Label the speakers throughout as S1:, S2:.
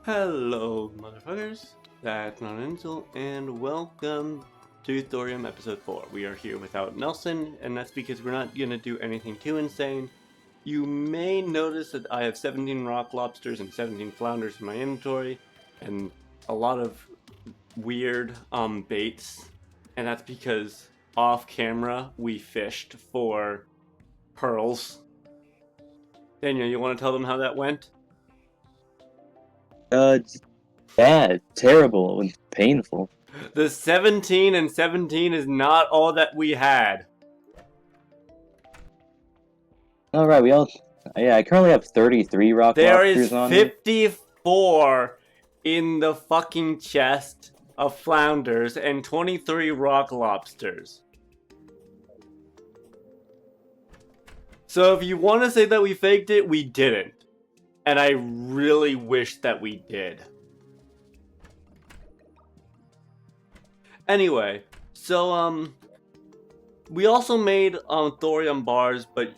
S1: Hello, motherfuckers. That's not an insult, and welcome to Thorium Episode 4. We are here without Nelson, and that's because we're not gonna do anything too insane. You may notice that I have 17 rock lobsters and 17 flounders in my inventory, and a lot of weird baits, and that's because off camera we fished for pearls. Daniel, you want to tell them how that went?
S2: It's bad, terrible, and painful.
S1: The 17 and 17 is not all that we had.
S2: Alright, I currently have 33 rock
S1: There
S2: lobsters
S1: is
S2: on me.
S1: 54 in the fucking chest of flounders and 23 rock lobsters. So if you want to say that we faked it, we didn't. And I really wish that we did. Anyway, so we also made thorium bars, but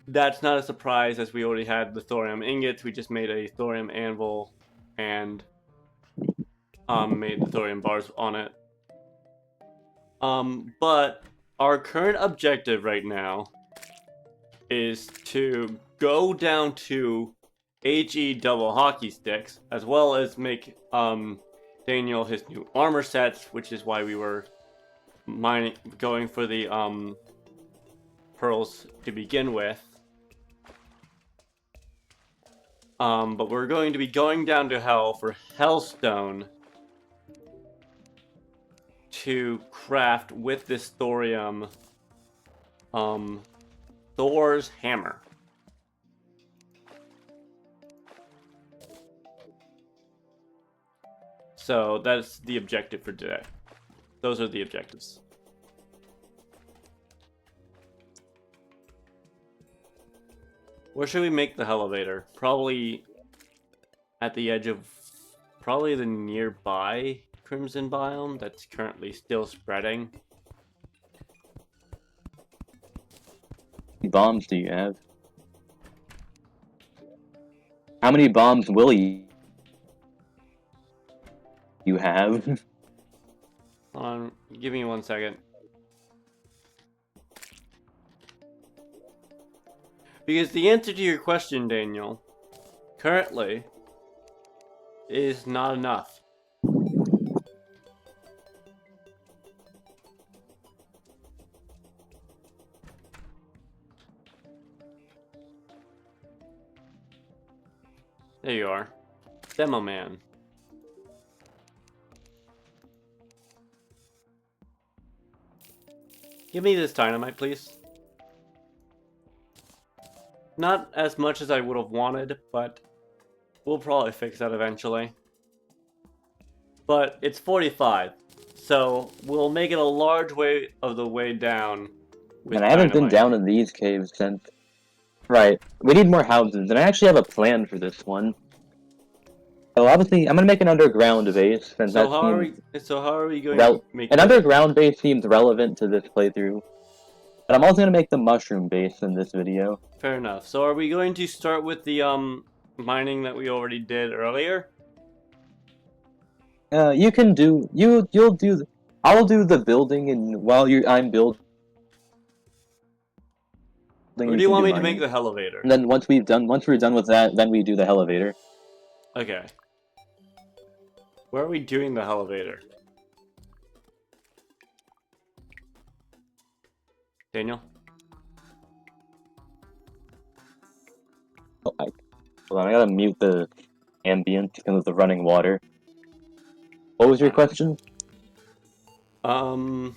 S1: that's not a surprise as we already had the thorium ingots. We just made a thorium anvil and made the thorium bars on it. But our current objective right now is to go down to HE double hockey sticks, as well as make Daniel his new armor sets, which is why we were going for the pearls to begin with. But we're going to be going down to hell for hellstone to craft with this thorium Thor's hammer. So that's the objective for today. Those are the objectives. Where should we make the elevator? Probably at the edge of probably the nearby crimson biome that's currently still spreading.
S2: How many bombs do you have? How many bombs will you have?
S1: Hold on, give me 1 second. Because the answer to your question, Daniel, currently is not enough. There you are. Demo man. Give me this dynamite, please. Not as much as I would have wanted, but we'll probably fix that eventually. But it's 45, so we'll make it a large way of the way down with
S2: And I haven't been
S1: dynamite.
S2: down in these caves since. Right, we need more houses, and I actually have a plan for this one. So obviously, I'm gonna make an underground base, since
S1: So how are we going to make
S2: an
S1: this?
S2: underground base seems relevant to this playthrough. But I'm also gonna make the mushroom base in this video.
S1: Fair enough. So are we going to start with the mining that we already did earlier?
S2: You can do I'll do the building, and while I'm building.
S1: Or do you want me to make the elevator?
S2: And then once we're done with that, then we do the elevator.
S1: Okay. Where are we doing the elevator? Daniel?
S2: Oh, hold on, I gotta mute the ambient because of the running water. What was your question?
S1: Where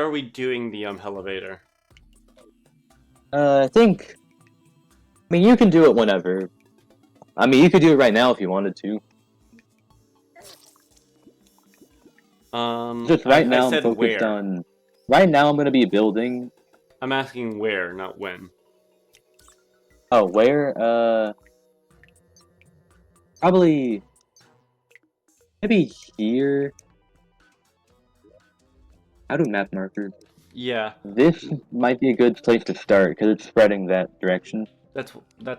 S1: are we doing the elevator?
S2: I mean, you can do it whenever. I mean, you could do it right now if you wanted to. Just right now, I'm focused on. Right now, I'm gonna be building.
S1: I'm asking where, not when.
S2: Oh, where? Probably. Maybe here. How do map markers?
S1: Yeah.
S2: This might be a good place to start because it's spreading that direction.
S1: That's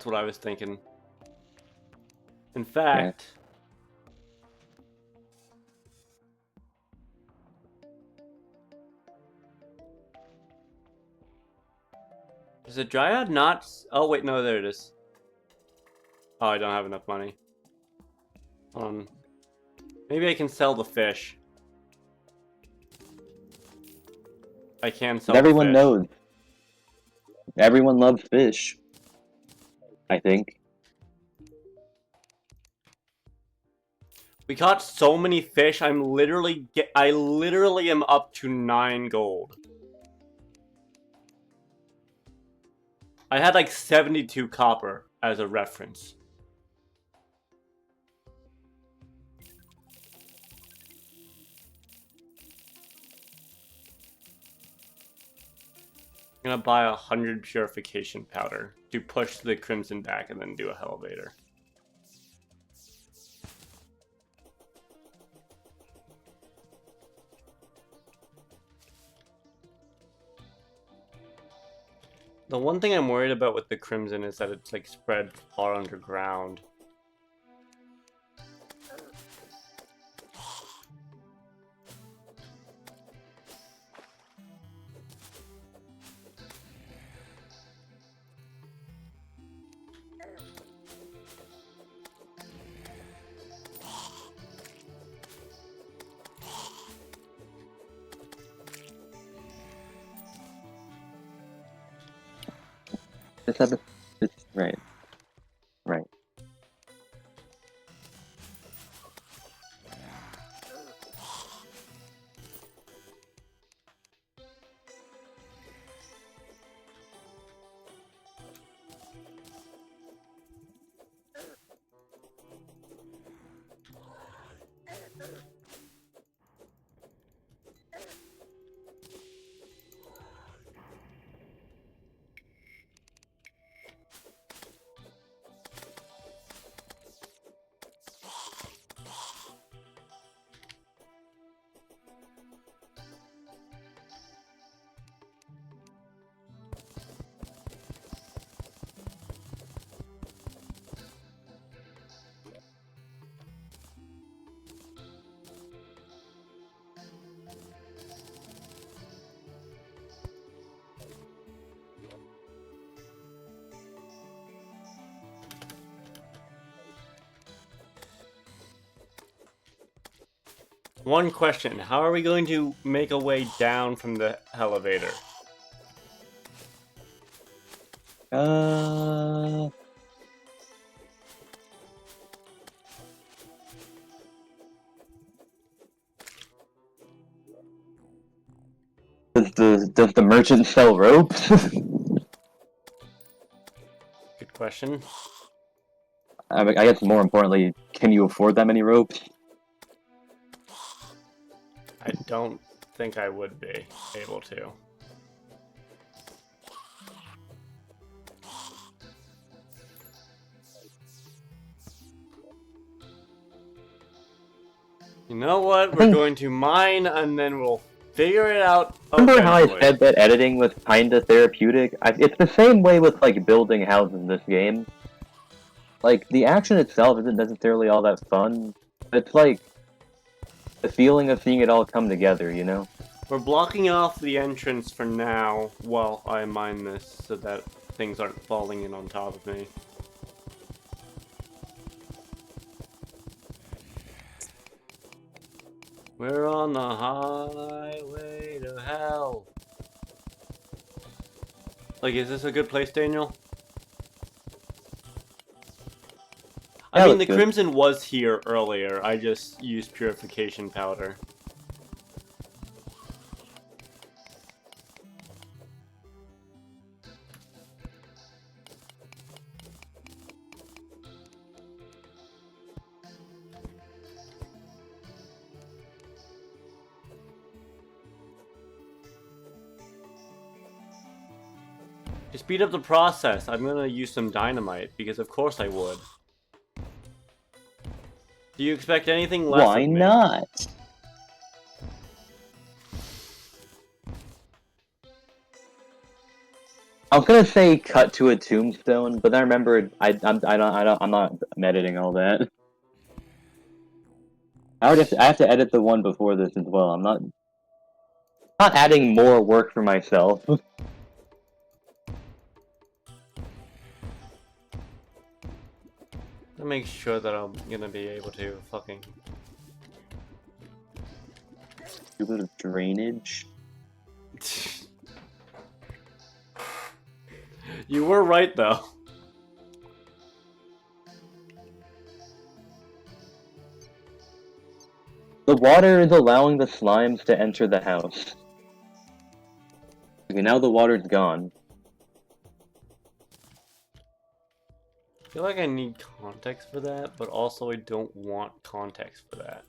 S1: what I was thinking. In fact... Is a dryad not... Oh, wait, no, there it is. Oh, I don't have enough money. Maybe I can sell the fish. I can sell
S2: Everyone
S1: the fish.
S2: knows. Everyone loves fish. I think.
S1: We caught so many fish, I literally am up to 9 gold. I had like 72 copper as a reference. I'm gonna buy 100 purification powder to push the crimson back and then do a elevator. The one thing I'm worried about with the crimson is that it's like spread far underground.
S2: Right. Right.
S1: One question, how are we going to make a way down from the elevator?
S2: Does the merchant sell ropes?
S1: Good question.
S2: I guess more importantly, can you afford that many ropes?
S1: I don't think I would be able to. You know what? We're going to mine and then we'll figure it out
S2: Remember how I
S1: eventually.
S2: said that editing was kinda therapeutic? It's the same way with, like, building houses in this game. Like, the action itself isn't necessarily all that fun, but it's like the feeling of seeing it all come together, you know?
S1: We're blocking off the entrance for now while I mine this so that things aren't falling in on top of me. We're on the highway to hell. Like, is this a good place, Daniel? I mean, the Crimson was here earlier. I just used purification powder. To speed up the process, I'm gonna use some dynamite, because of course I would. Do you expect anything less
S2: Why
S1: of me?
S2: not? I was gonna say cut to a tombstone, but then I remembered I'm not editing all that. I have to edit the one before this as well. I'm not adding more work for myself.
S1: To make sure that I'm gonna be able to fucking...
S2: Do a bit of drainage.
S1: You were right, though.
S2: The water is allowing the slimes to enter the house. Okay, now the water's gone.
S1: I feel like I need context for that, but also I don't want context for that.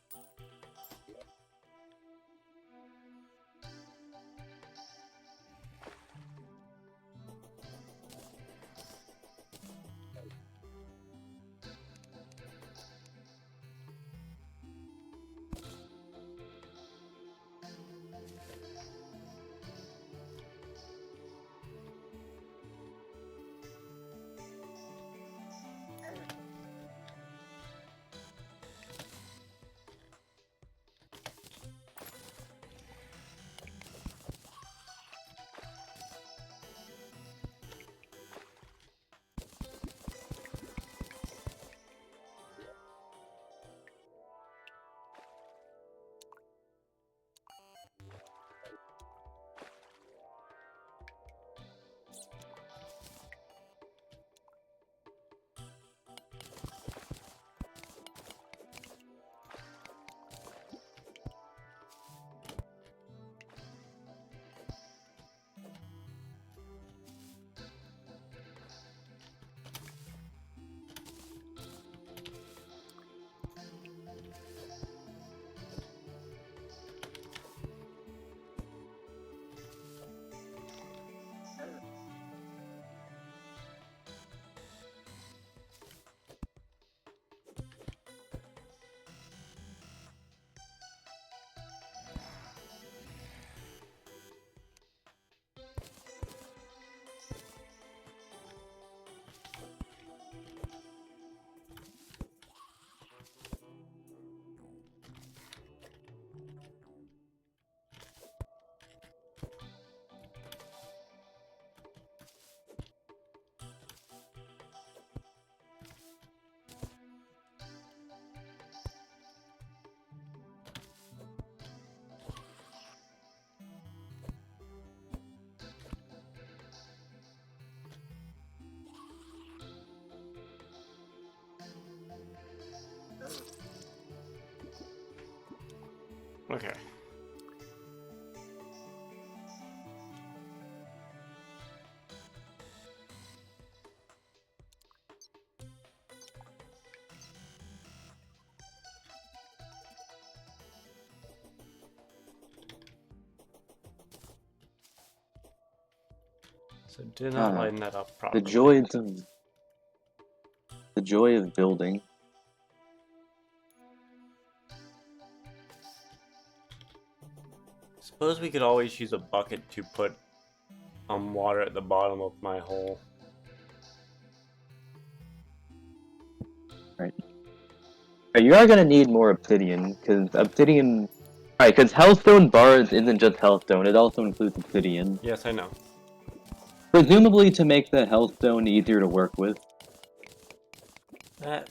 S1: Okay. So did not line that up properly.
S2: The joy of building.
S1: Suppose we could always use a bucket to put water at the bottom of my hole.
S2: Right. You are gonna need more obsidian, because obsidian... Right, because Hellstone bars isn't just Hellstone, it also includes obsidian.
S1: Yes, I know.
S2: Presumably to make the Hellstone easier to work with.
S1: That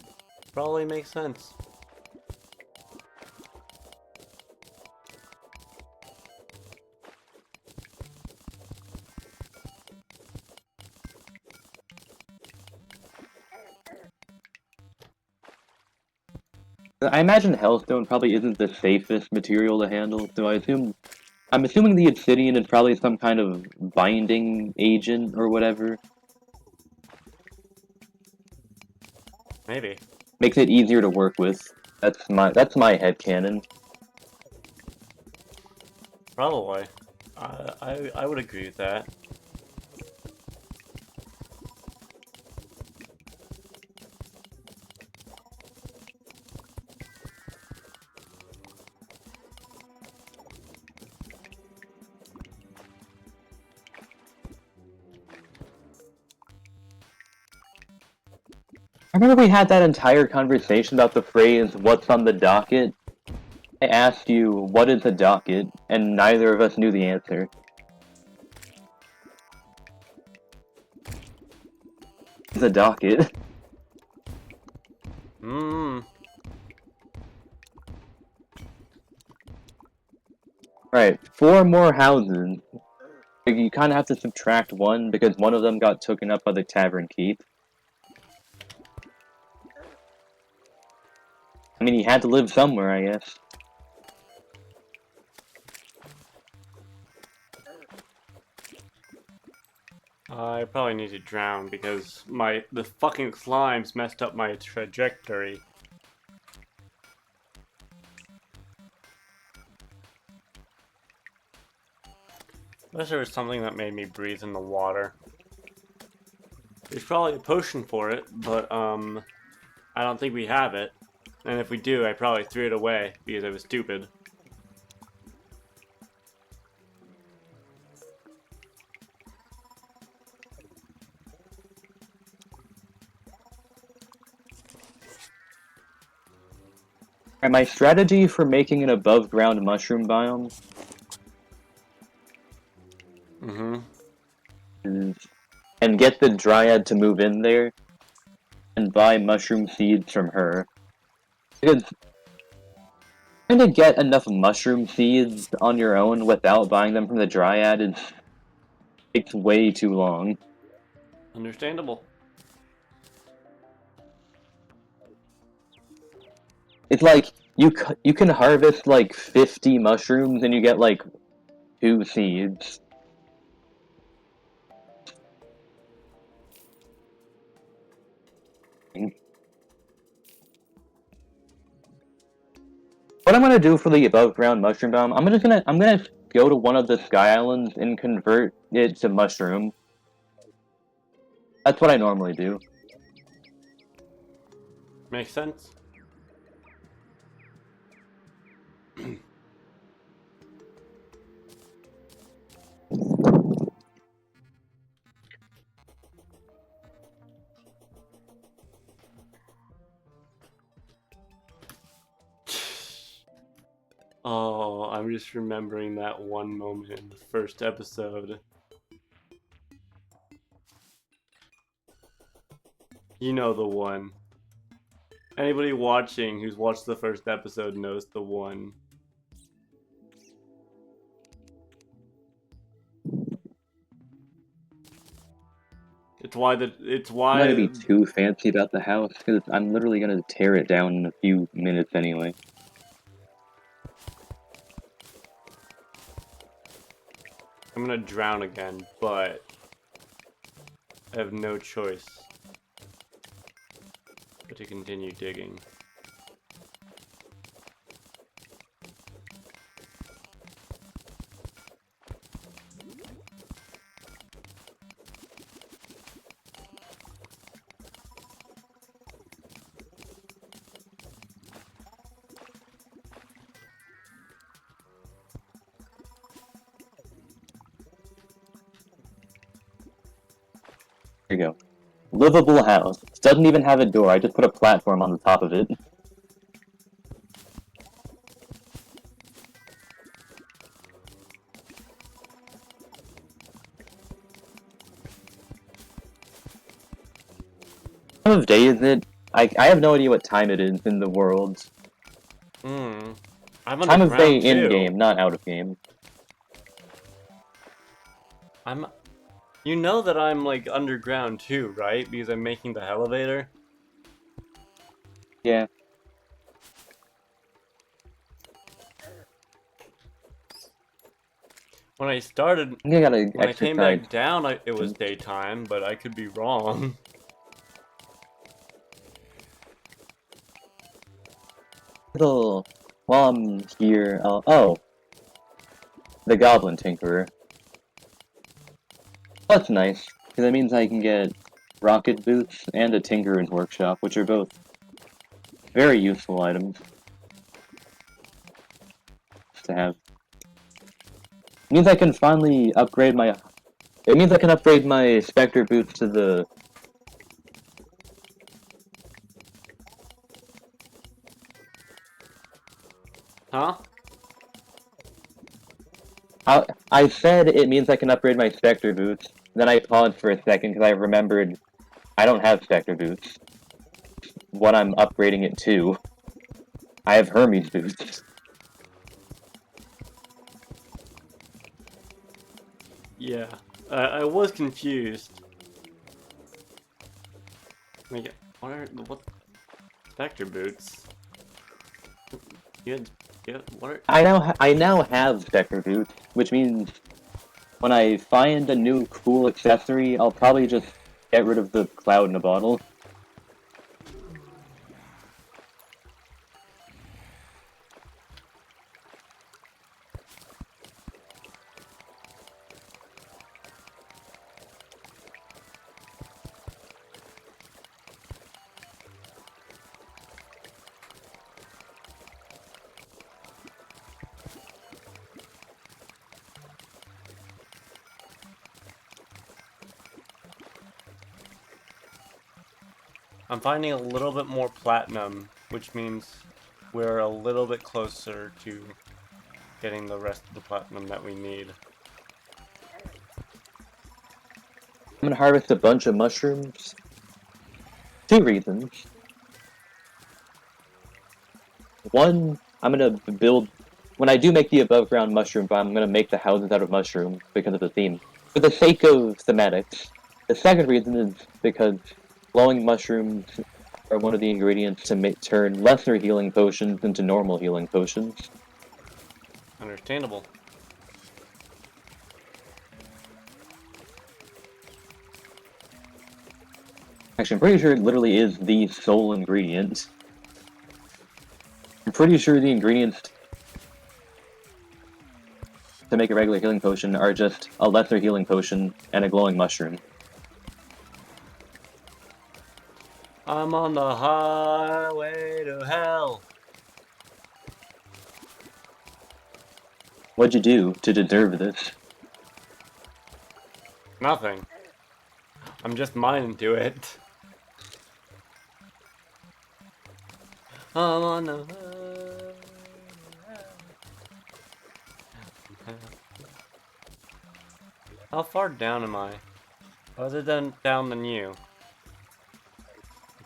S1: probably makes sense.
S2: I imagine Hellstone probably isn't the safest material to handle, so I'm assuming the obsidian is probably some kind of binding agent or whatever.
S1: Maybe.
S2: Makes it easier to work with. That's my headcanon.
S1: Probably. I would agree with that.
S2: remember we had that entire conversation about the phrase, what's on the docket? I asked you, what is a docket? And neither of us knew the answer. It's a docket. Right, 4 more houses. You kind of have to subtract 1 because one of them got taken up by the tavern keep. I mean, he had to live somewhere, I guess.
S1: I probably need to drown because the fucking slimes messed up my trajectory. Unless there was something that made me breathe in the water. There's probably a potion for it, but I don't think we have it. And if we do, I probably threw it away because I was stupid.
S2: Alright, my strategy for making an above-ground mushroom biome is, and get the dryad to move in there, and buy mushroom seeds from her. Because trying to get enough mushroom seeds on your own without buying them from the dryad takes way too long.
S1: Understandable.
S2: It's like, you can harvest like 50 mushrooms and you get like 2 seeds. What I'm gonna do for the above ground mushroom biome, I'm gonna go to one of the sky islands and convert it to mushroom. That's what I normally do.
S1: Makes sense. Oh, I'm just remembering that one moment in the first episode. You know the one. Anybody watching who's watched the first episode knows the one. It's why
S2: I'm gonna be too fancy about the house, because I'm literally gonna tear it down in a few minutes anyway.
S1: I'm gonna drown again, but I have no choice but to continue digging.
S2: There you go. Livable house. It doesn't even have a door, I just put a platform on the top of it. What time of day is it? I have no idea what time it is in the world.
S1: I'm
S2: Time of day
S1: too.
S2: in-game, not out-of-game.
S1: You know that I'm like underground too, right? Because I'm making the elevator.
S2: Yeah.
S1: When I started,
S2: I think I gotta
S1: when I came
S2: exercise.
S1: back down, it was daytime, but I could be wrong.
S2: While I'm here, oh. The Goblin Tinkerer. That's nice, because that means I can get rocket boots and a Tinkerer's Workshop, which are both very useful items to have. It means I can finally upgrade my... It means I can upgrade my Spectre boots to the
S1: Huh?
S2: I said it means I can upgrade my Spectre boots. Then I paused for a second because I remembered I don't have Spectre boots. What I'm upgrading it to. I have Hermes boots.
S1: Yeah. I was confused. Wait, what? Spectre boots? You had, what are...
S2: I now have Spectre boots, which means when I find a new cool accessory, I'll probably just get rid of the cloud in a bottle.
S1: I'm finding a little bit more platinum, which means we're a little bit closer to getting the rest of the platinum that we need.
S2: I'm gonna harvest a bunch of mushrooms. 2 reasons. One, I'm gonna build... When I do make the above ground mushroom farm, I'm gonna make the houses out of mushrooms because of the theme. For the sake of thematics. The second reason is because glowing mushrooms are one of the ingredients to turn lesser healing potions into normal healing potions.
S1: Understandable.
S2: Actually, I'm pretty sure it literally is the sole ingredient. I'm pretty sure the ingredients to make a regular healing potion are just a lesser healing potion and a glowing mushroom.
S1: I'm on the highway to hell.
S2: What'd you do to deserve this?
S1: Nothing. I'm just mining to it. I'm on the highway to hell. How far down am I? Other than down than you.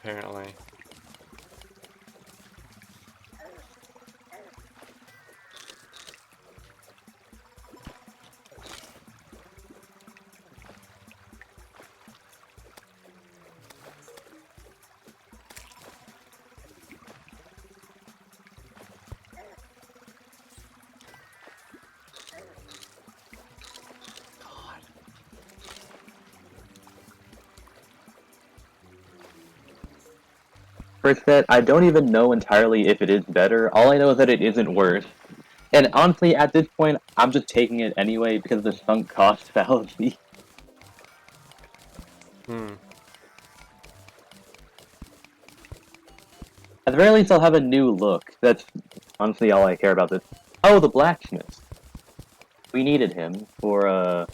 S1: Apparently.
S2: First set, I don't even know entirely if it is better. All I know is that it isn't worse. And honestly, at this point, I'm just taking it anyway because of the sunk cost fallacy. At the very least, I'll have a new look. That's honestly all I care about this. Oh, the blacksmith. We needed him for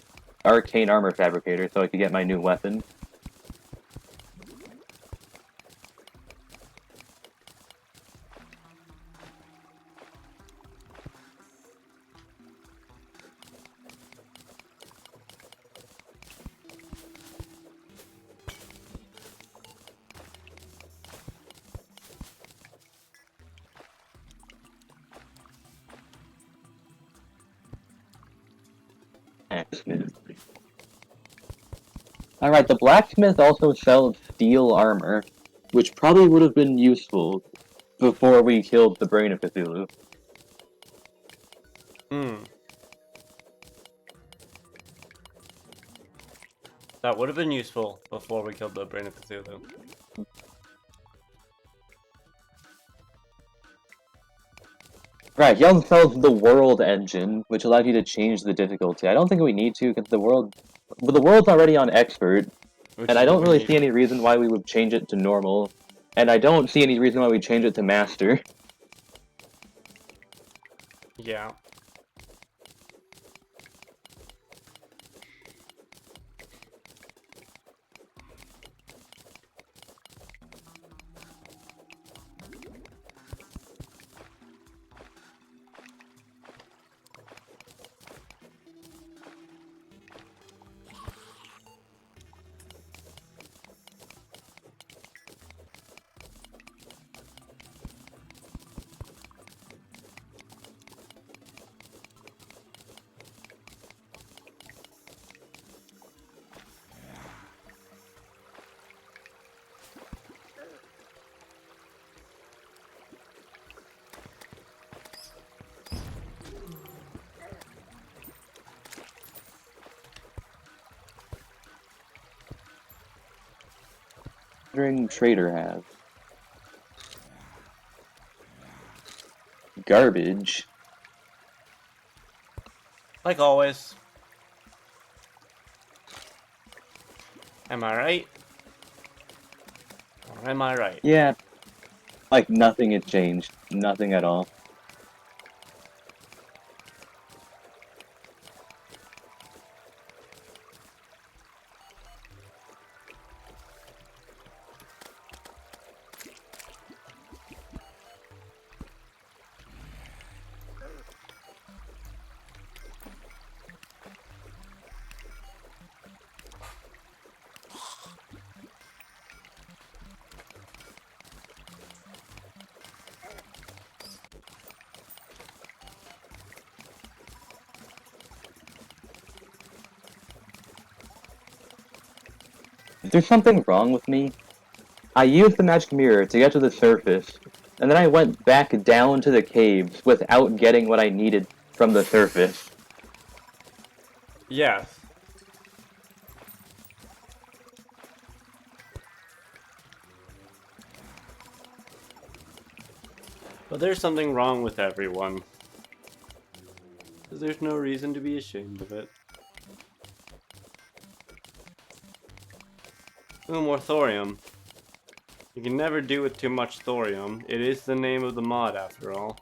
S2: arcane armor fabricator so I could get my new weapon. Blacksmith. Alright, the blacksmith also sells steel armor, which probably would have been useful before we killed the Brain of Cthulhu.
S1: That would have been useful before we killed the Brain of Cthulhu.
S2: Right, he also sells the World Engine, which allows you to change the difficulty. I don't think we need to, because the world's already on Expert,
S1: Which
S2: and
S1: is
S2: I
S1: what
S2: don't
S1: we
S2: really
S1: need.
S2: see any reason why we would change it to Normal, and I don't see any reason why we change it to Master.
S1: Yeah.
S2: wandering trader have? Garbage.
S1: Like always. Am I right? Or am I right?
S2: Yeah, like nothing had changed. Nothing at all. Is there something wrong with me? I used the magic mirror to get to the surface, and then I went back down to the caves without getting what I needed from the surface.
S1: Yes. But there's something wrong with everyone. Because there's no reason to be ashamed of it. Ooh, more thorium. You can never do with too much thorium. It is the name of the mod after all.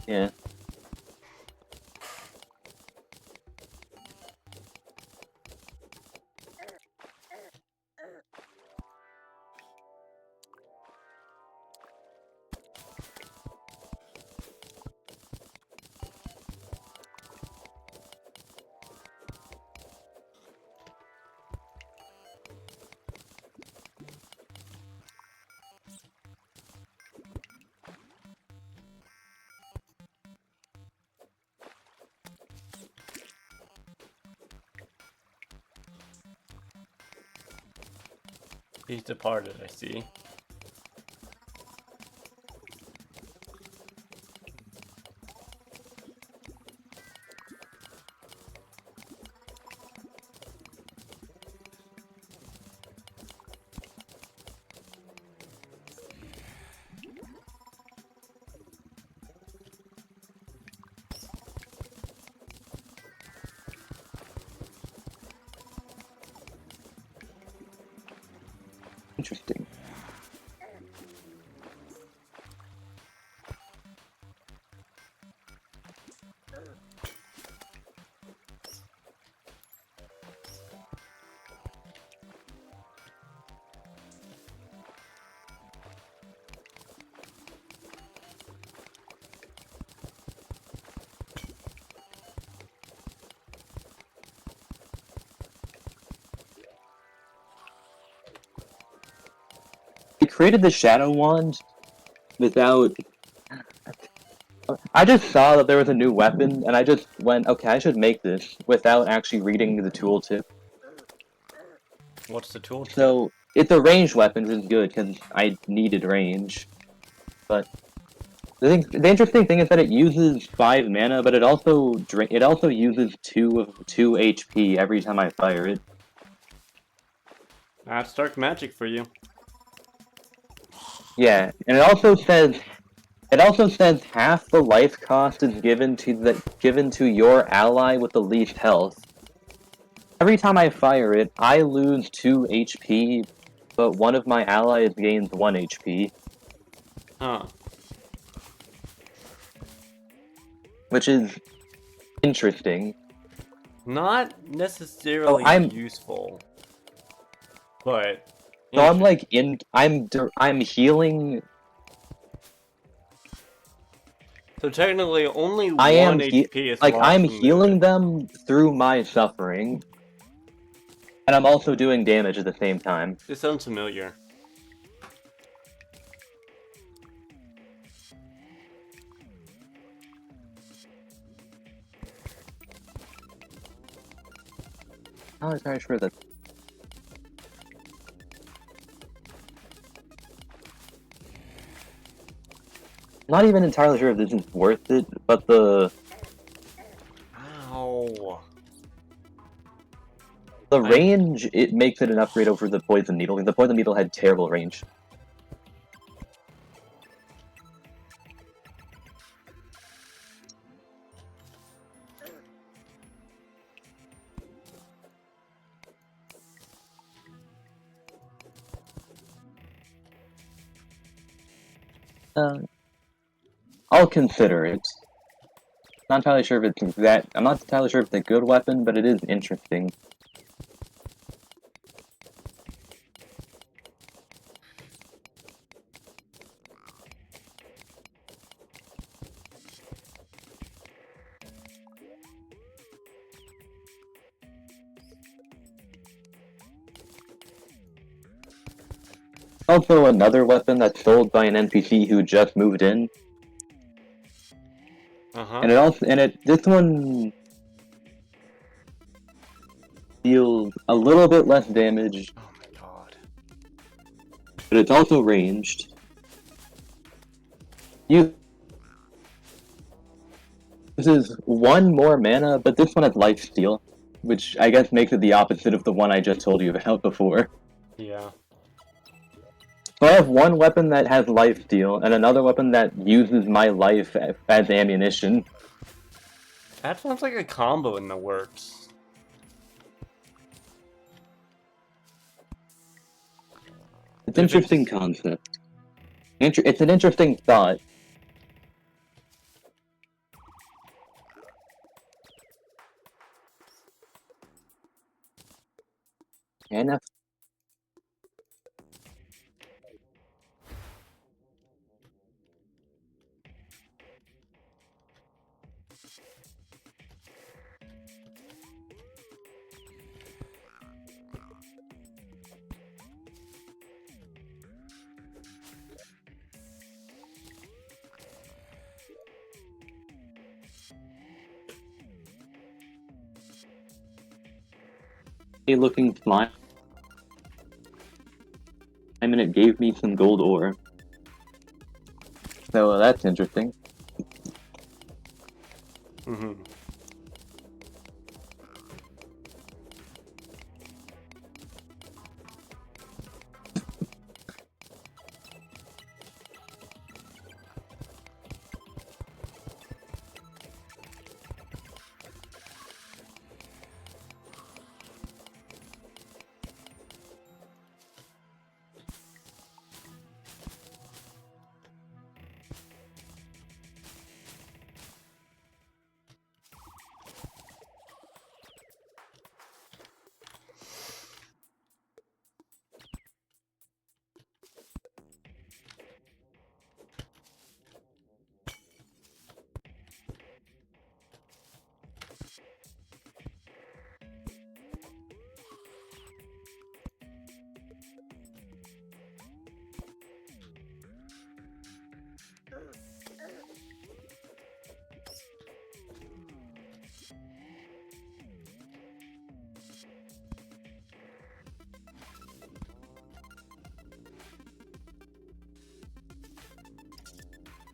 S2: Yeah.
S1: He's departed, I see.
S2: Interesting. I created the shadow wand without... I just saw that there was a new weapon, and I just went, okay, I should make this, without actually reading the tooltip.
S1: What's the tooltip?
S2: So, it's a ranged weapon, which is good, because I needed range. But the interesting thing is that it uses 5 mana, but it also uses 2 HP every time I fire it.
S1: That's dark magic for you.
S2: Yeah, and it also says half the life cost is given to your ally with the least health. Every time I fire it, I lose 2 HP, but one of my allies gains 1 HP.
S1: Huh.
S2: Which is interesting.
S1: Not necessarily useful. But...
S2: So I'm like I'm healing.
S1: So technically, only
S2: I am
S1: 1 HP is
S2: like
S1: lost
S2: I'm
S1: from
S2: healing them through my suffering, and I'm also doing damage at the same time.
S1: This sounds familiar.
S2: I'm not entirely sure that. Not even entirely sure if this is worth it, but the The range, it makes it an upgrade over the poison needle, because the poison needle had terrible range. I'll consider it. Not entirely sure if it's that. I'm not entirely sure if it's a good weapon, but it is interesting. Also, another weapon that's sold by an NPC who just moved in. And this one deals a little bit less damage.
S1: Oh my god.
S2: But it's also ranged. Uses 1 more mana, but this one has lifesteal, which I guess makes it the opposite of the one I just told you about before.
S1: Yeah.
S2: So I have one weapon that has lifesteal, and another weapon that uses my life as ammunition.
S1: That sounds like a combo in the works.
S2: It's an interesting concept. It's an interesting thought. And looking slime, and it gave me some gold ore. So that's interesting.
S1: Mm-hmm.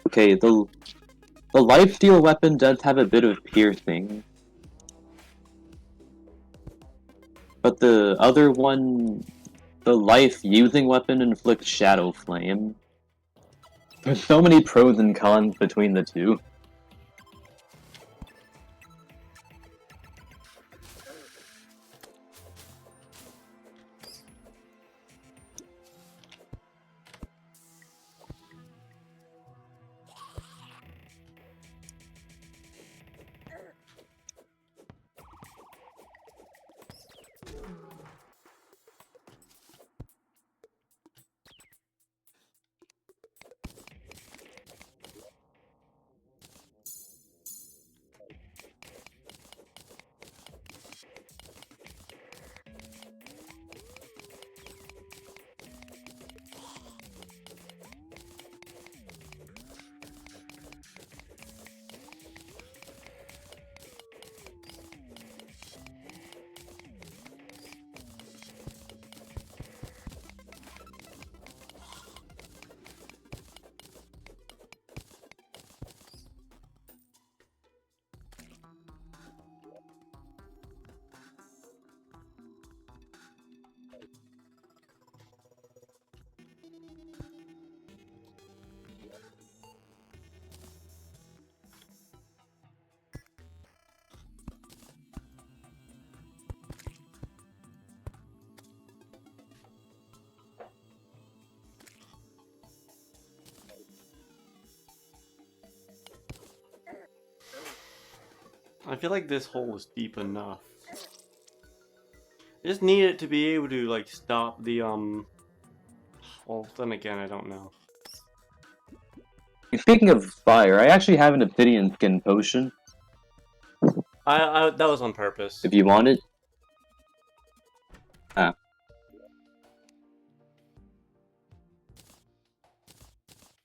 S2: Okay, the lifesteal weapon does have a bit of piercing. But the other one, the life-using weapon inflicts Shadow Flame. There's so many pros and cons between the two.
S1: I feel like this hole is deep enough. I just need it to be able to, like, stop the, well, then again, I don't know.
S2: Speaking of fire, I actually have an obsidian skin potion.
S1: That was on purpose.
S2: If you want it. Ah.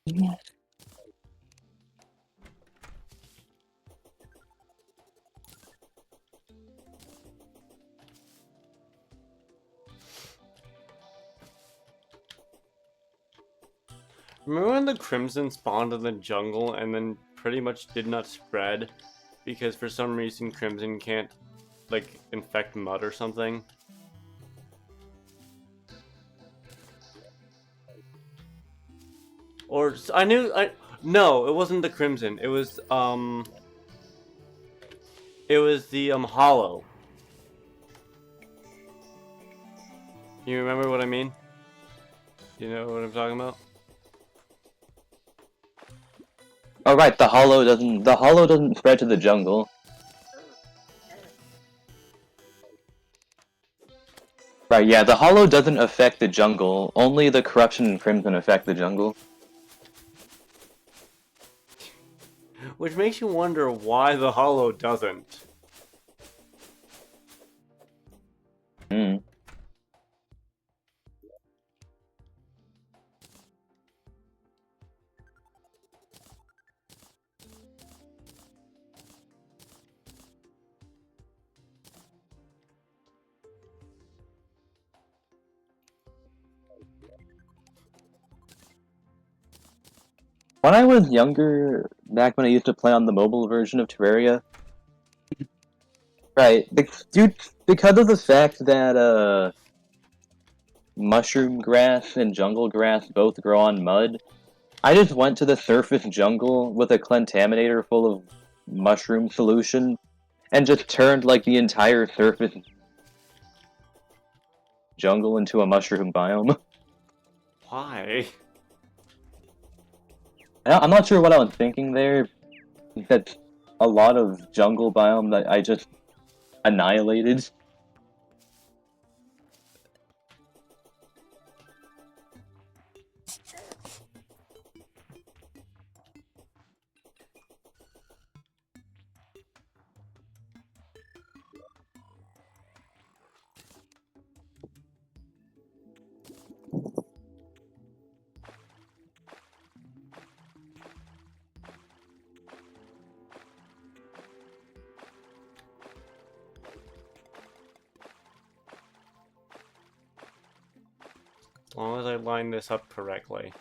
S2: Yes.
S1: Remember when the Crimson spawned in the jungle and then pretty much did not spread because for some reason Crimson can't, like, infect mud or something? Or no, it wasn't the Crimson. It was the Hollow. You remember what I mean? You know what I'm talking about?
S2: Oh right, the hollow doesn't spread to the jungle. Right, yeah, the hollow doesn't affect the jungle. Only the corruption and crimson affect the jungle.
S1: Which makes you wonder why the Hollow doesn't.
S2: Hmm. When I was younger, back when I used to play on the mobile version of Terraria, right, because of the fact that mushroom grass and jungle grass both grow on mud, I just went to the surface jungle with a contaminator full of mushroom solution and just turned like the entire surface jungle into a mushroom biome.
S1: Why?
S2: I'm not sure what I was thinking there. That's a lot of jungle biome that I just annihilated.
S1: As long as I line this up correctly.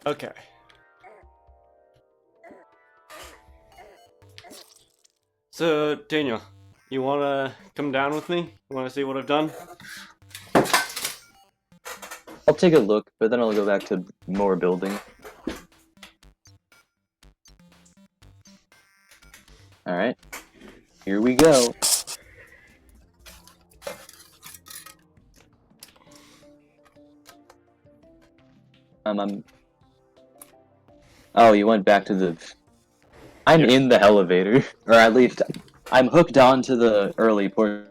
S1: Okay. So, Daniel, you wanna come down with me? You wanna see what I've done?
S2: I'll take a look, but then I'll go back to more building. Alright. Here we go. I'm... Oh, you went back to the... I'm
S1: Yeah.
S2: in the elevator. Or at least, I'm hooked on to the early portion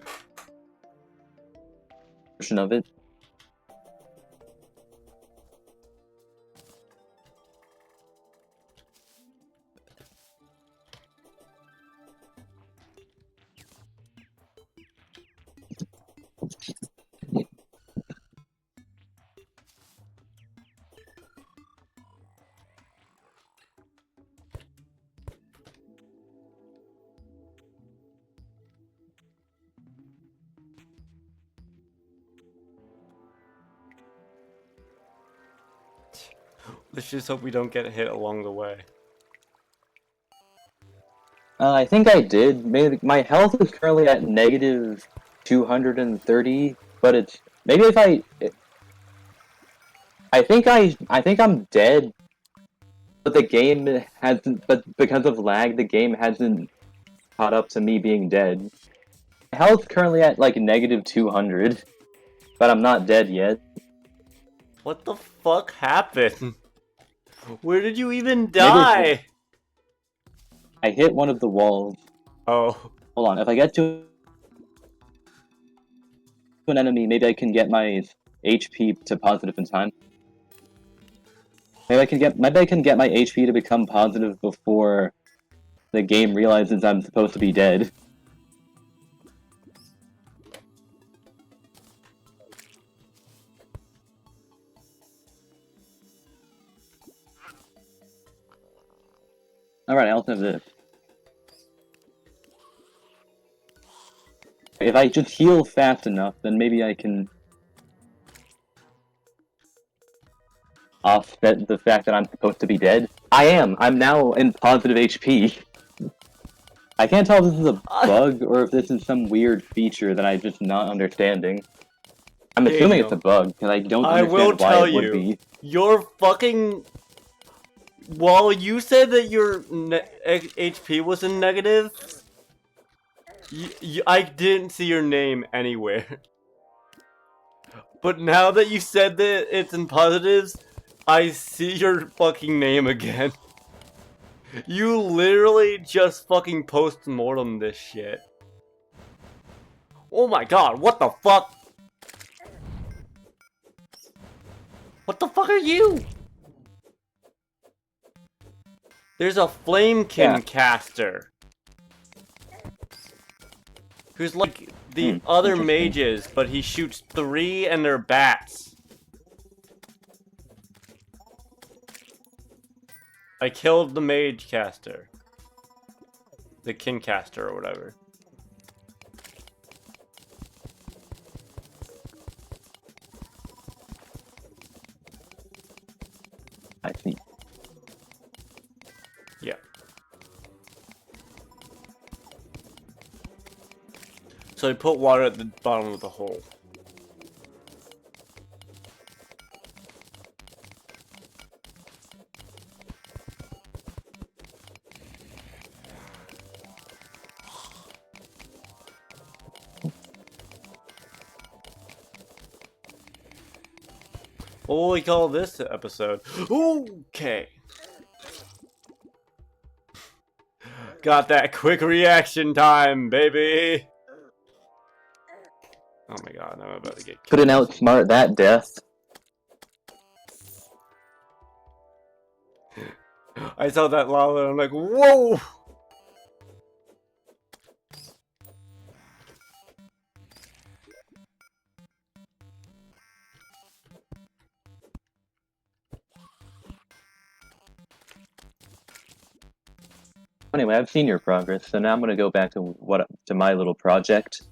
S2: of it.
S1: Let's just hope we don't get hit along the way.
S2: I think I did. My health is currently at negative 230, but it's... Maybe if I think I'm dead, but the game hasn't... But because of lag, the game hasn't caught up to me being dead. My health's currently at, like, negative 200, but I'm not dead yet.
S1: What the fuck happened? Where did you even die?
S2: I hit one of the walls.
S1: Oh.
S2: Hold on, if I get to an enemy, maybe I can get my HP to positive in time. Maybe I can get my HP to become positive before the game realizes I'm supposed to be dead. Alright, I also have this. If I just heal fast enough, then maybe I can offset the fact that I'm supposed to be dead. I am! I'm now in positive HP. I can't tell if this is a bug or if this is some weird feature that I'm just not understanding. I'm assuming it's a bug, because I don't understand why it would be.
S1: Your fucking... While you said that your HP was in negative, I didn't see your name anywhere. But now that you said that it's in positives, I see your fucking name again. You literally just fucking post-mortem this shit. Oh my god, what the fuck? What the fuck are you? There's a Flamekin caster. Who's like the other mages, but he shoots 3 and they're bats. I killed the mage caster. The kin caster or whatever.
S2: I see.
S1: Yeah. So I put water at the bottom of the hole. What will we call this episode? Okay. Got that quick reaction time, baby. Oh my god, I'm about to get killed.
S2: Couldn't outsmart that death.
S1: I saw that lava and I'm like, whoa!
S2: Anyway, I've seen your progress, so now I'm gonna go back to my little project.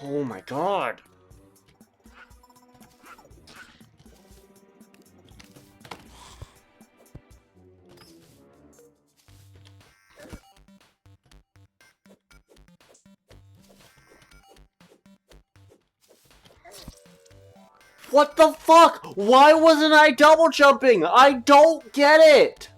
S1: Oh my god. What the fuck? Why wasn't I double jumping? I don't get it!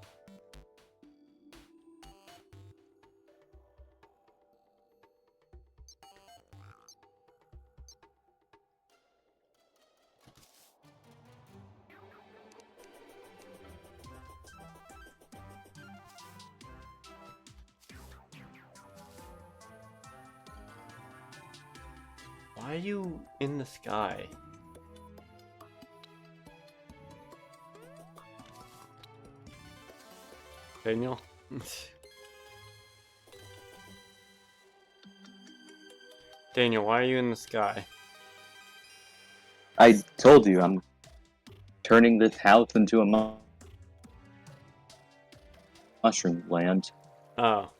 S1: Why are you in the sky? Daniel? Daniel, why are you in the sky?
S2: I told you, I'm turning this house into a mushroom land.
S1: Oh.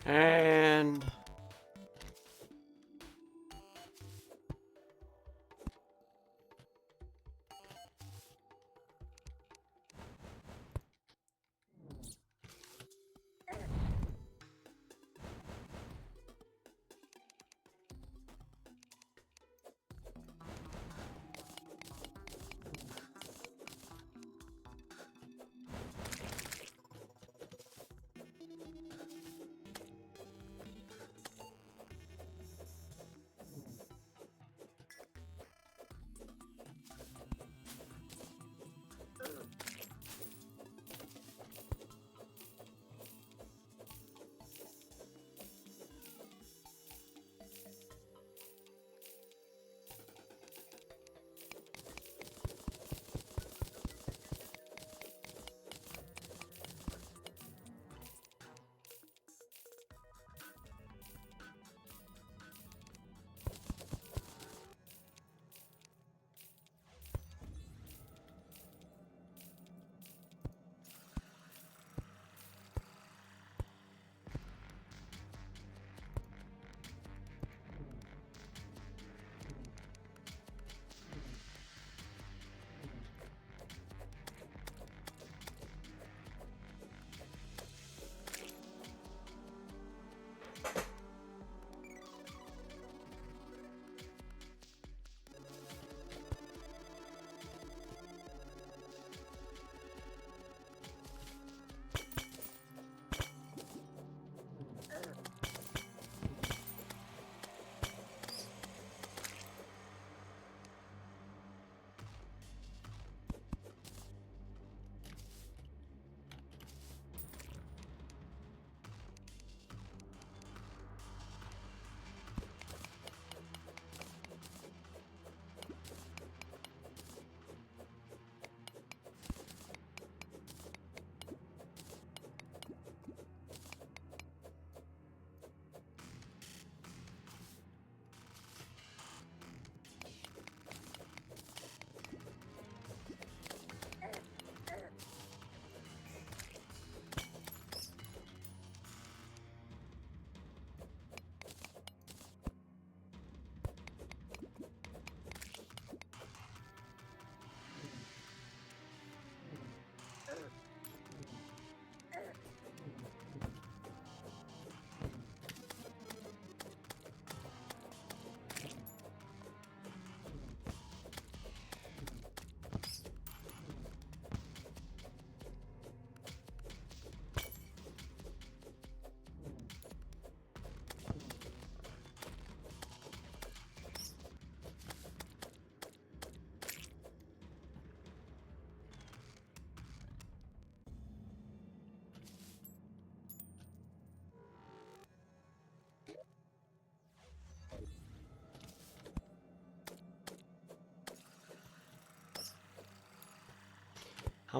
S1: And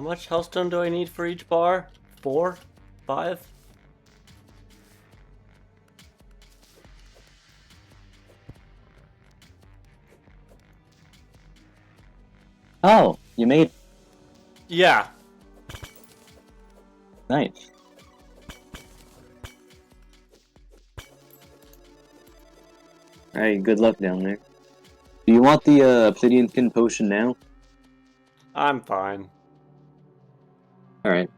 S1: how much hellstone do I need for each bar? 4? 5?
S2: Oh, you made
S1: Yeah.
S2: nice. Alright, good luck down there. Do you want the obsidian skin potion now?
S1: I'm fine.
S2: Alright.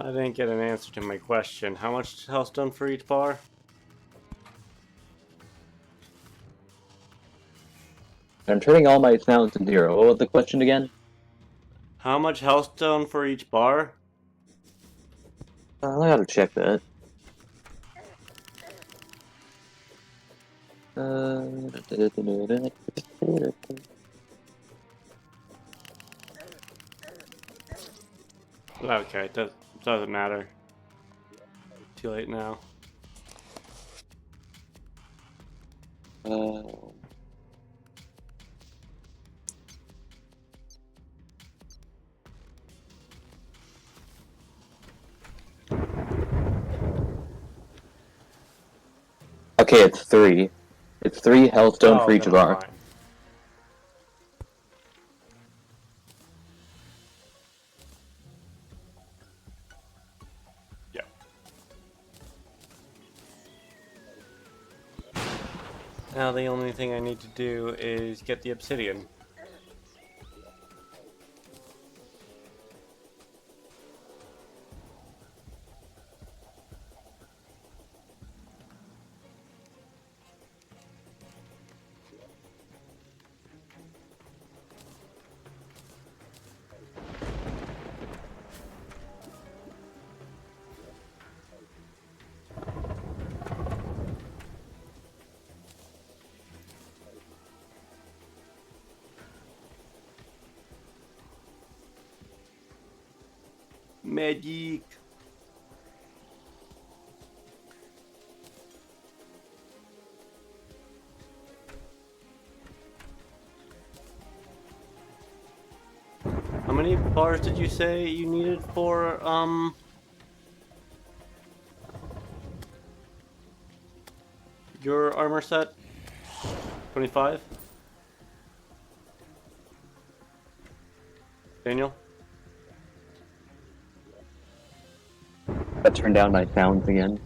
S1: I didn't get an answer to my question. How much hellstone for each bar?
S2: I'm turning all my sounds to 0. What was the question again?
S1: How much hellstone for each bar?
S2: I gotta check that.
S1: Okay, doesn't matter. Too late now.
S2: Okay, it's 3. It's 3 hellstone for each
S1: then I'm
S2: bar.
S1: fine. Yeah. Now the only thing I need to do is get the obsidian. Magic. How many bars did you say you needed for, your armor set? 25? Daniel?
S2: I turned down my sounds again.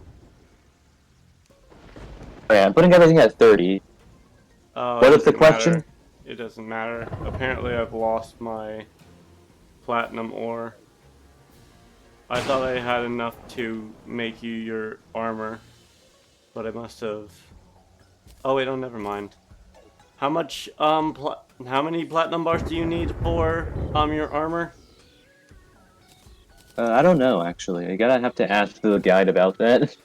S2: Oh yeah, I'm putting everything at 30. What is the question?
S1: Matter. It doesn't matter. Apparently I've lost my platinum ore. I thought I had enough to make you your armor, but I must have... Oh wait, oh, never mind. How much, how many platinum bars do you need for, your armor?
S2: I don't know, actually. I gotta have to ask the guide about that.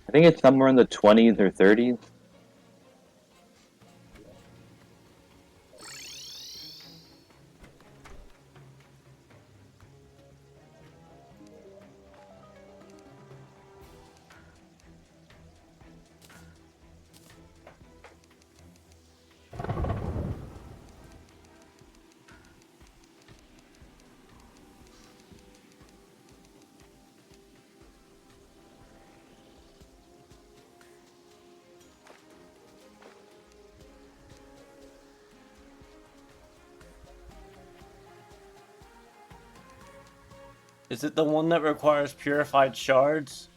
S2: I think it's somewhere in the 20s or 30s.
S1: Is it the one that requires purified shards?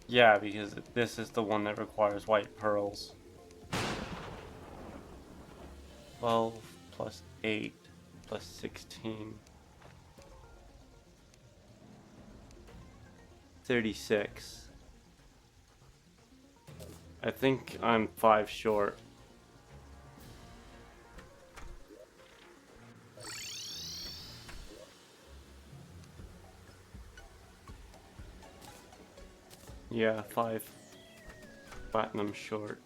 S1: Yeah, because this is the one that requires white pearls. 12 plus 8 plus 16. 36. I think I'm 5 short. Yeah, 5 platinum short.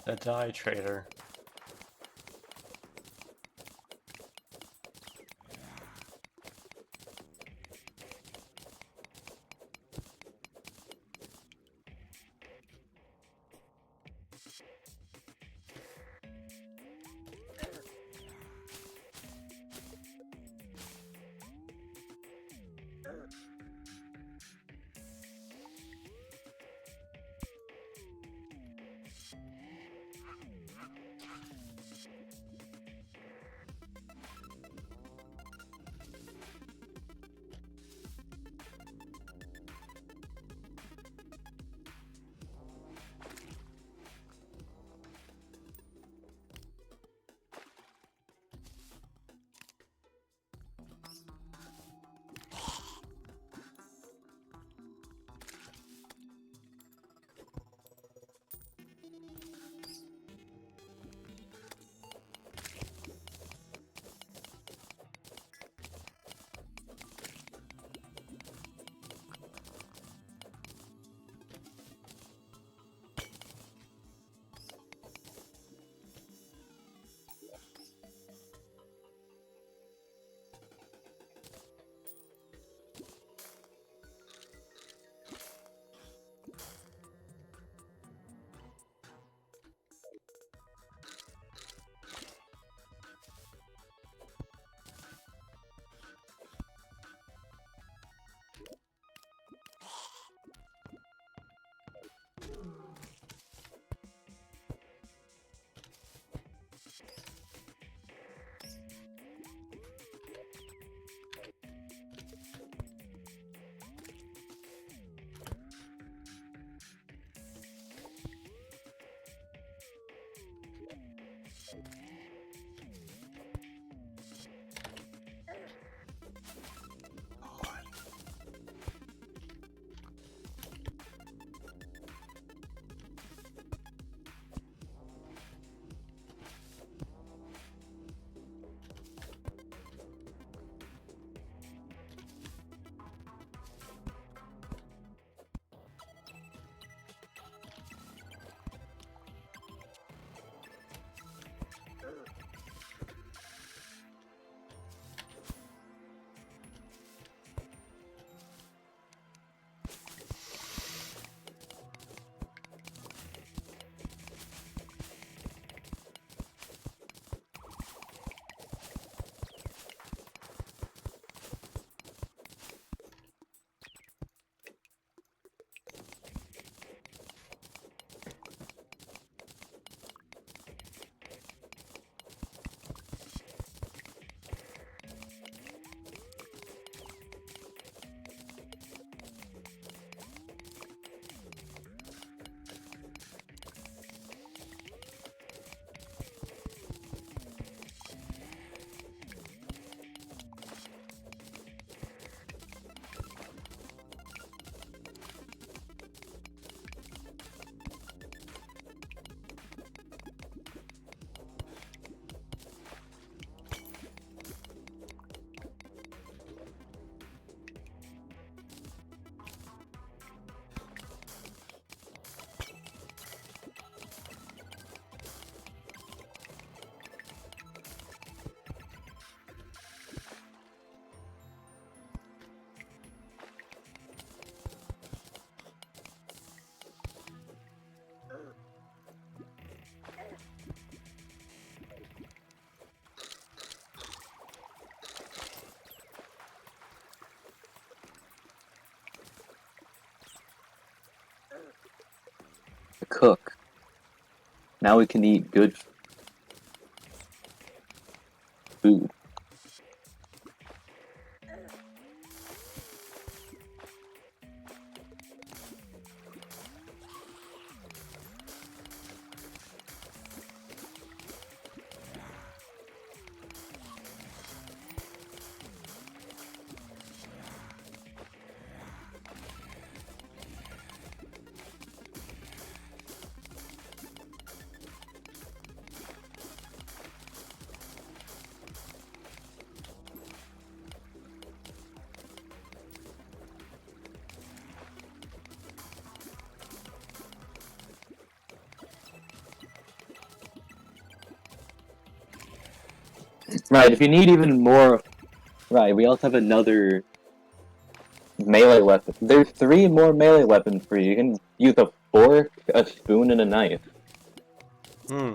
S1: The dye trader.
S2: Cook. Now we can eat good food. Right, if you need even more... Right, we also have another melee weapon. There's 3 more melee weapons for you. You can use a fork, a spoon, and a knife.
S1: Hmm.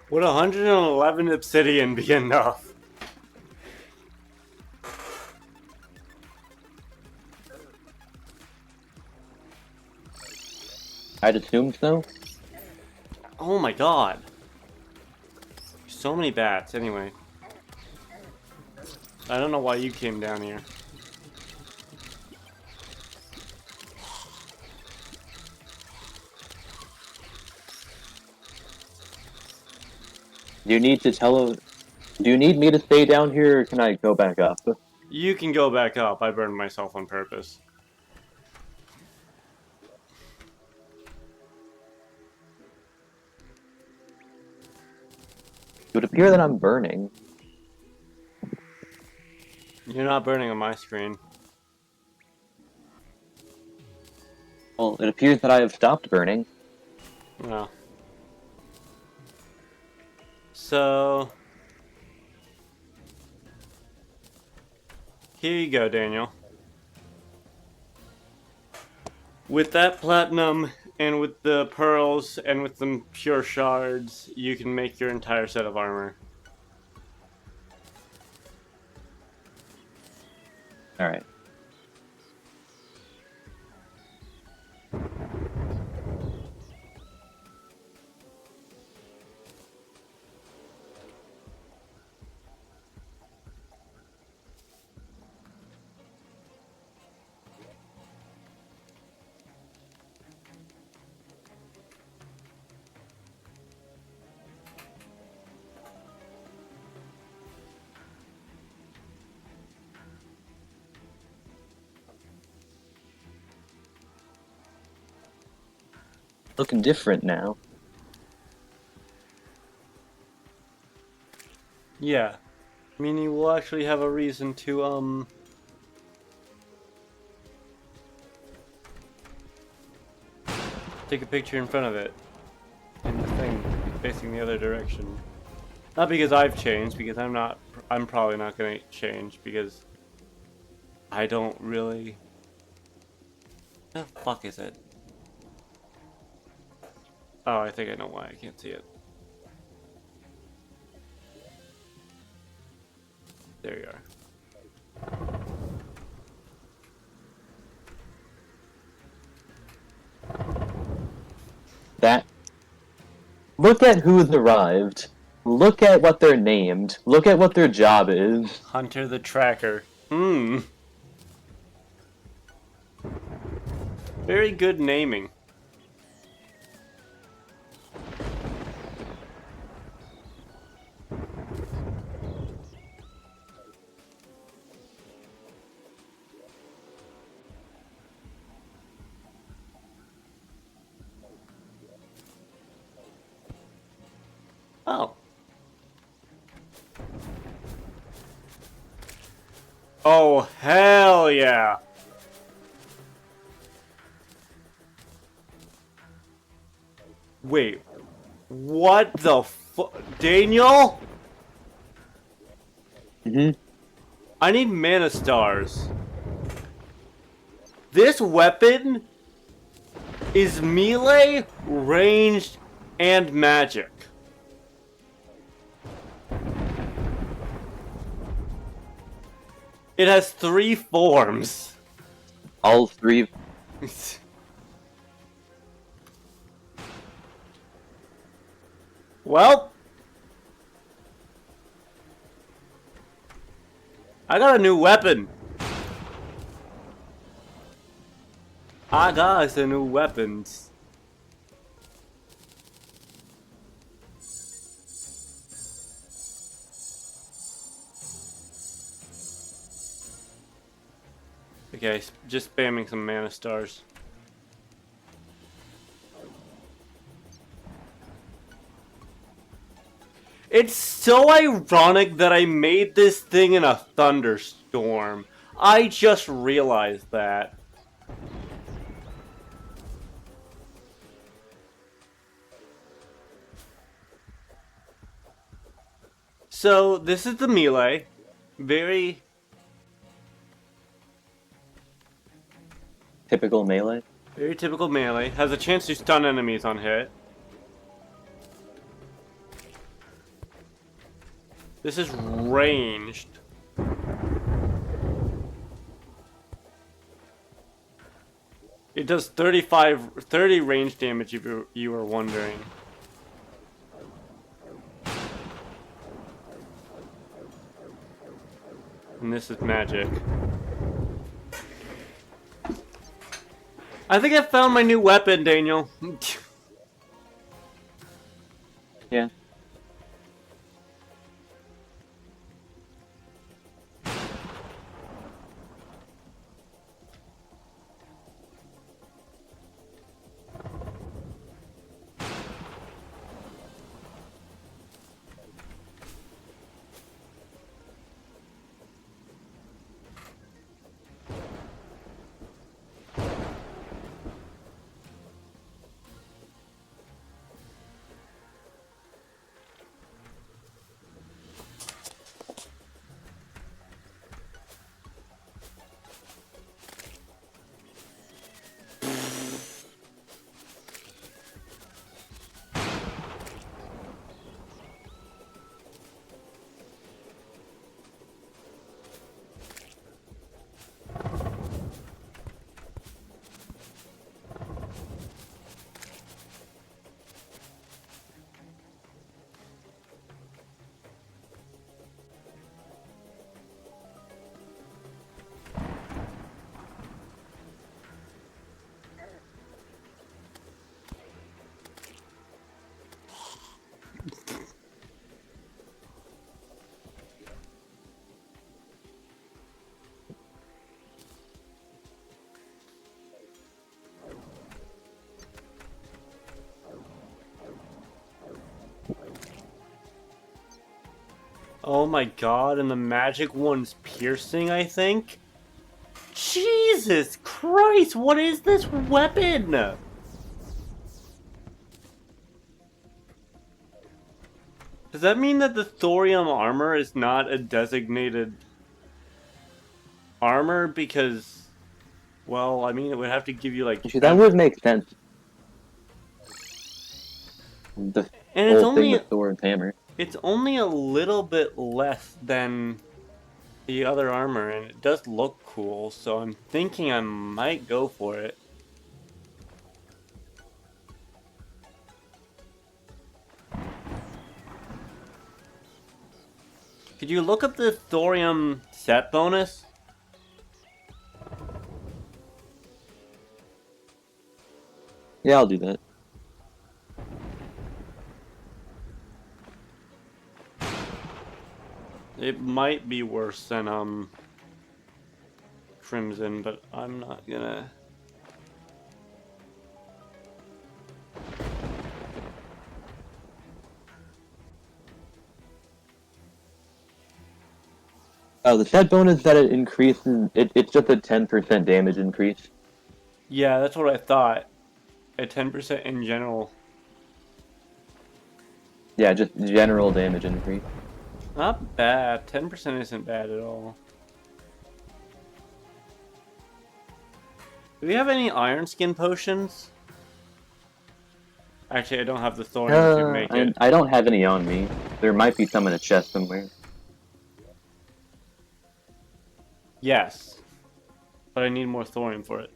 S1: Would 111 obsidian be enough?
S2: I'd assume so.
S1: Oh my god. So many bats, anyway. I don't know why you came down here.
S2: Do you need to tell... Do you need me to stay down here, or can I go back up?
S1: You can go back up. I burned myself on purpose.
S2: It would appear that I'm burning.
S1: You're not burning on my screen.
S2: Well, it appears that I have stopped burning.
S1: Well. So... Here you go, Daniel. With that platinum, and with the pearls, and with the pure shards, you can make your entire set of armor.
S2: Alright. Looking different now.
S1: Yeah. Meaning we'll actually have a reason to, take a picture in front of it. And the thing facing the other direction. Not because I've changed, because I'm probably not gonna change, because I don't really... What the fuck is it? Oh, I think I know why I can't see it. There you are.
S2: That... Look at who's arrived. Look at what they're named. Look at what their job is.
S1: Hunter the Tracker. Very good naming. Oh. Oh, hell yeah. Wait. What the fu- Daniel? I need mana stars. This weapon is melee, ranged, and magic. It has 3 forms.
S2: All 3...
S1: Well, I got a new weapon. I got some new weapons. Okay, just spamming some mana stars. It's so ironic that I made this thing in a thunderstorm. I just realized that. So, this is the melee. Very
S2: Typical melee.
S1: Very typical melee. Has a chance to stun enemies on hit. This is ranged. It does 30 range damage if you were wondering. And this is magic. I think I found my new weapon, Daniel.
S2: Yeah.
S1: Oh my god, and the magic one's piercing, I think? Jesus Christ, what is this weapon? Does that mean that the thorium armor is not a designated armor? Because, well, I mean, it would have to give you, like...
S2: Actually, that would make sense. The
S1: and it's
S2: whole thing
S1: only...
S2: with Thor's hammer.
S1: It's only a little bit less than the other armor, and it does look cool, so I'm thinking I might go for it. Could you look up the thorium set bonus?
S2: Yeah, I'll do that.
S1: It might be worse than Crimson, but I'm not gonna...
S2: Oh, the set bonus that it increases, it's just a 10% damage increase.
S1: Yeah, that's what I thought. A 10% in general.
S2: Yeah, just general damage increase.
S1: Not bad. 10% isn't bad at all. Do we have any iron skin potions? Actually, I don't have the thorium to make it.
S2: I don't have any on me. There might be some in a chest somewhere.
S1: Yes. But I need more thorium for it.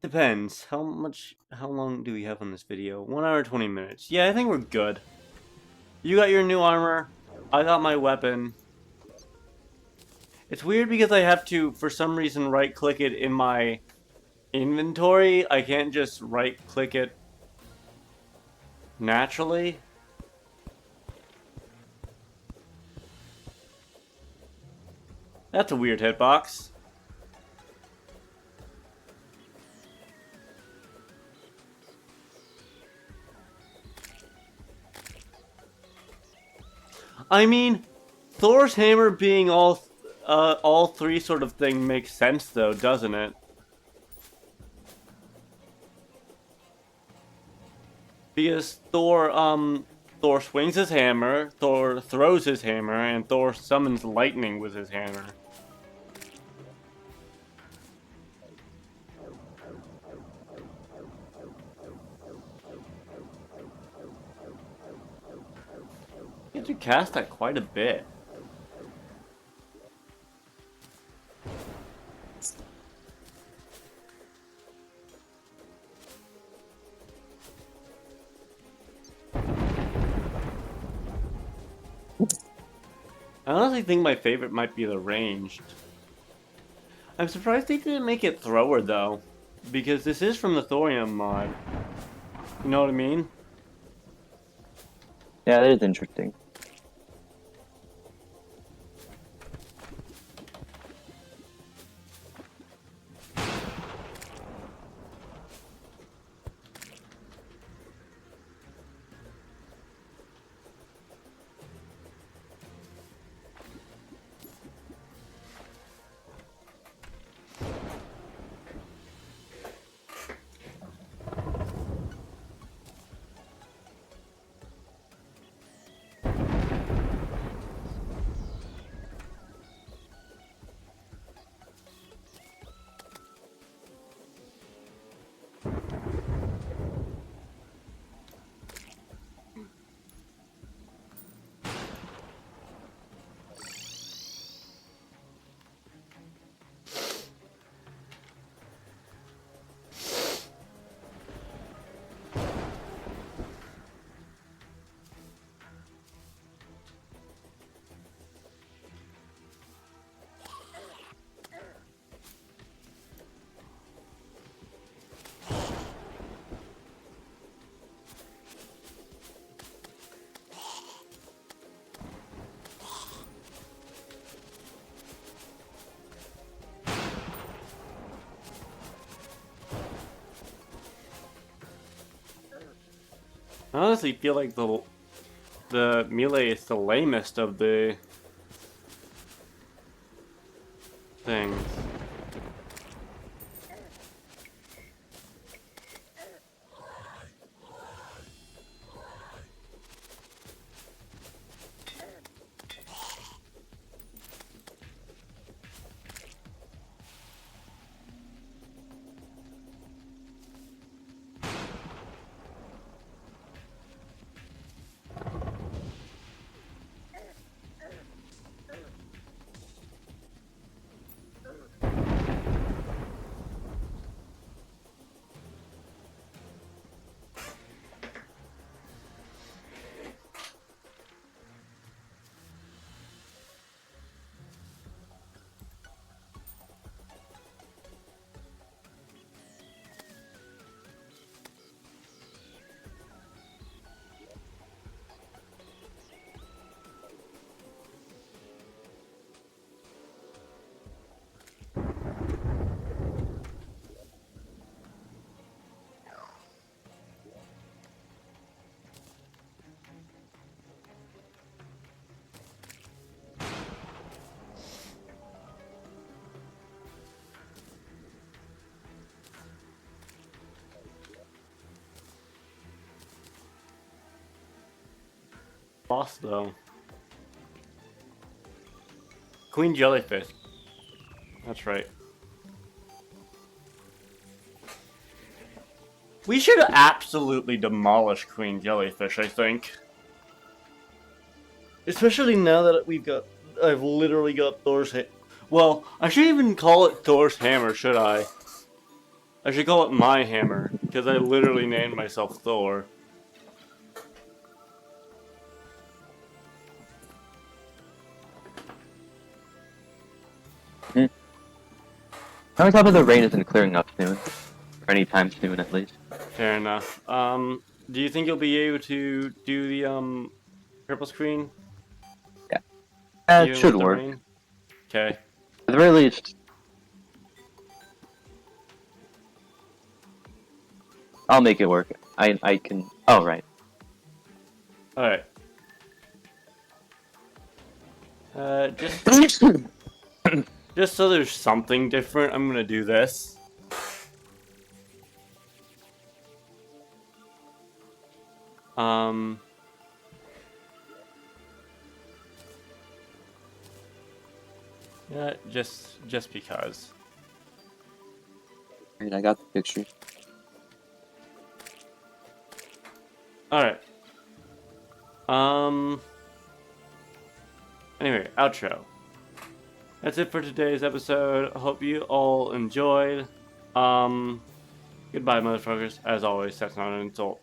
S1: Depends. How long do we have on this video? 1 hour 20 minutes. Yeah, I think we're good. You got your new armor. I got my weapon. It's weird because I have to, for some reason, right-click it in my inventory. I can't just right-click it naturally. That's a weird hitbox. I mean, Thor's hammer being all three sort of thing makes sense though, doesn't it? Because Thor swings his hammer, Thor throws his hammer, and Thor summons lightning with his hammer. You have to cast that quite a bit. I honestly think my favorite might be the ranged. I'm surprised they didn't make it thrower though, because this is from the Thorium mod. You know what I mean?
S2: Yeah, that is interesting.
S1: I honestly feel like the melee is the lamest of the things. Boss though. Queen Jellyfish. That's right. We should absolutely demolish Queen Jellyfish, I think. Especially now that I've literally got Thor's well, I shouldn't even call it Thor's hammer, should I? I should call it my hammer, because I literally named myself Thor.
S2: On top of the rain isn't clearing up soon. Or anytime soon, at least.
S1: Fair enough. Do you think you'll be able to do the purple screen?
S2: Yeah, it
S1: Even
S2: should
S1: with the
S2: work.
S1: rain? Okay.
S2: At the very least, I'll make it work. I can. Oh right.
S1: Alright. Just just so there's something different, I'm gonna do this. Yeah, just because.
S3: Alright, I got the picture.
S1: Alright. Anyway, outro. That's it for today's episode. I hope you all enjoyed. Goodbye, motherfuckers. As always, that's not an insult.